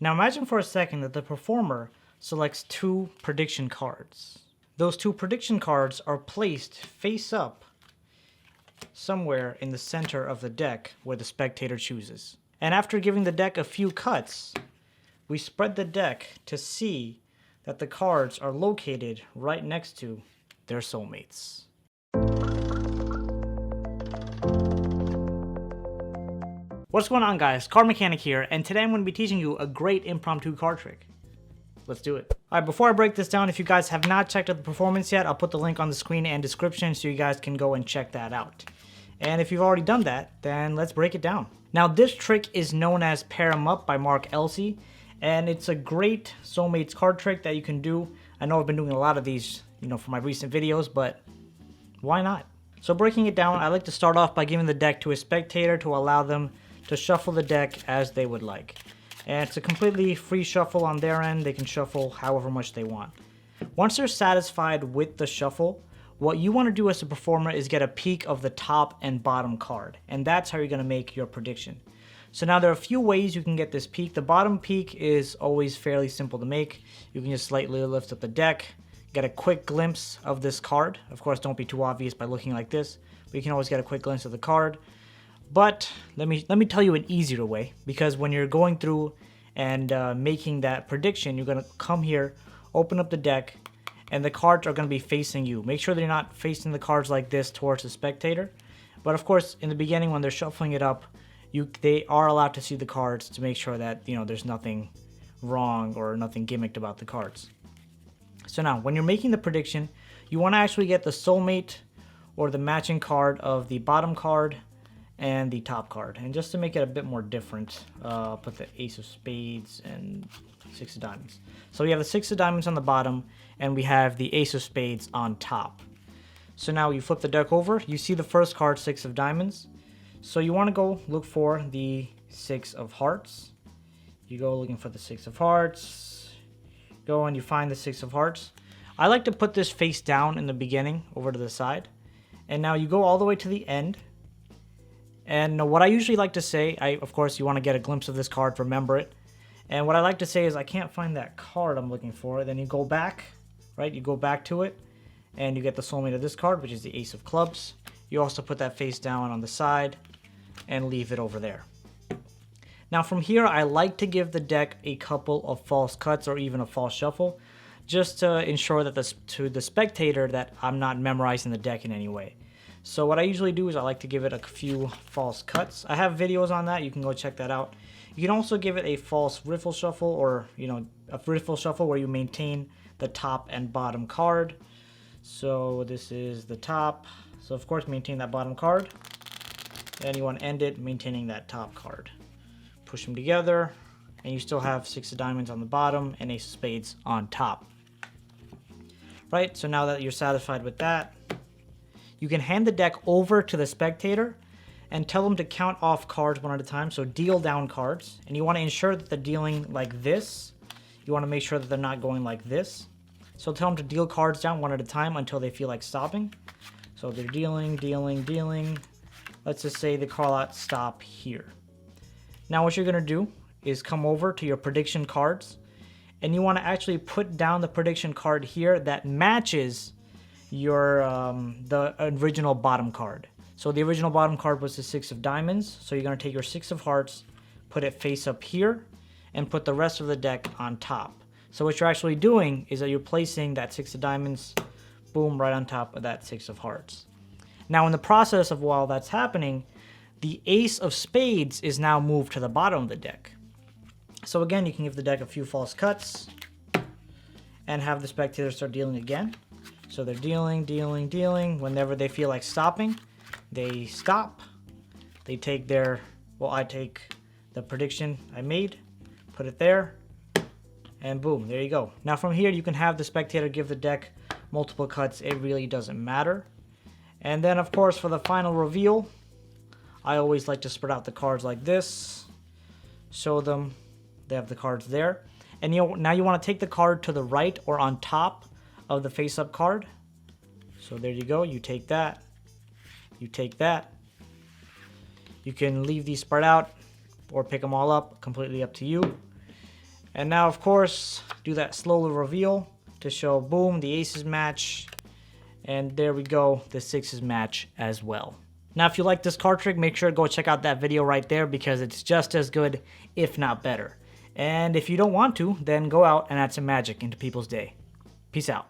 Now imagine for a second that the performer selects 2 prediction cards. Those 2 prediction cards are placed face up somewhere in the center of the deck where the spectator chooses. And after giving the deck a few cuts, we spread the deck to see that the cards are located right next to their soulmates. What's going on, guys? CardMechanic here, and today I'm going to be teaching you a great impromptu card trick. Let's do it. Alright, before I break this down, if you guys have not checked out the performance yet, I'll put the link on the screen and description so you guys can go and check that out. And if you've already done that, then let's break it down. Now, this trick is known as Pair 'em Up by Mark Elsey, and it's a great soulmates card trick that you can do. I know I've been doing a lot of these, for my recent videos, but why not? So breaking it down, I like to start off by giving the deck to a spectator to allow them to shuffle the deck as they would like. And it's a completely free shuffle on their end. They can shuffle however much they want. Once they're satisfied with the shuffle, what you want to do as a performer is get a peek of the top and bottom card. And that's how you're going to make your prediction. So now there are a few ways you can get this peek. The bottom peek is always fairly simple to make. You can just slightly lift up the deck, get a quick glimpse of this card. Of course, don't be too obvious by looking like this, but you can always get a quick glimpse of the card. But let me tell you an easier way, because when you're going through and making that prediction, you're going to come here, open up the deck, and the cards are going to be facing you. Make sure they're not facing the cards like this towards the spectator. But of course, in the beginning when they're shuffling it up, they are allowed to see the cards to make sure that there's nothing wrong or nothing gimmicked about the cards. So now, when you're making the prediction, you want to actually get the soulmate or the matching card of the bottom card and the top card. And just to make it a bit more different, I'll put the ace of spades and 6 of diamonds. So we have the 6 of diamonds on the bottom, and we have the ace of spades on top. So now you flip the deck over, you see the first card, 6 of diamonds. So you want to go look for the 6 of hearts. You go looking for the 6 of hearts, go and you find the 6 of hearts. I like to put this face down in the beginning over to the side. And now you go all the way to the end. And what I usually like to say, of course, you want to get a glimpse of this card, remember it. And what I like to say is, I can't find that card I'm looking for. Then you go back, right? You go back to it, and you get the soulmate of this card, which is the ace of clubs. You also put that face down on the side and leave it over there. Now from here, I like to give the deck a couple of false cuts or even a false shuffle, just to ensure that to the spectator that I'm not memorizing the deck in any way. So what I usually do is I like to give it a few false cuts. I have videos on that. You can go check that out. You can also give it a false riffle shuffle, or a riffle shuffle where you maintain the top and bottom card. So this is the top. So of course maintain that bottom card. Then you want to end it maintaining that top card. Push them together, and you still have 6 of diamonds on the bottom and ace of spades on top. Right, so now that you're satisfied with that, you can hand the deck over to the spectator and tell them to count off cards one at a time. So deal down cards, and you want to ensure that they're dealing like this. You want to make sure that they're not going like this. So tell them to deal cards down one at a time until they feel like stopping. So they're dealing, dealing, dealing. Let's just say they call out stop here. Now what you're going to do is come over to your prediction cards, and you want to actually put down the prediction card here that matches your the original bottom card. So the original bottom card was the 6 of diamonds. So you're going to take your 6 of hearts, put it face up here, and put the rest of the deck on top. So what you're actually doing is that you're placing that 6 of diamonds, boom, right on top of that 6 of hearts. Now in the process of while that's happening, the ace of spades is now moved to the bottom of the deck. So again, you can give the deck a few false cuts and have the spectator start dealing again. So they're dealing, dealing, dealing. Whenever they feel like stopping, they stop. They take their, I take the prediction I made, put it there, and boom, there you go. Now from here, you can have the spectator give the deck multiple cuts. It really doesn't matter. And then of course, for the final reveal, I always like to spread out the cards like this, show them they have the cards there. And now you want to take the card to the right or on top of the face-up card. So there you go. You take that. You take that. You can leave these spread out or pick them all up. Completely up to you. And now, of course, do that slow reveal to show, boom, the aces match. And there we go, the sixes match as well. Now, if you like this card trick, make sure to go check out that video right there because it's just as good, if not better. And if you don't want to, then go out and add some magic into people's day. Peace out.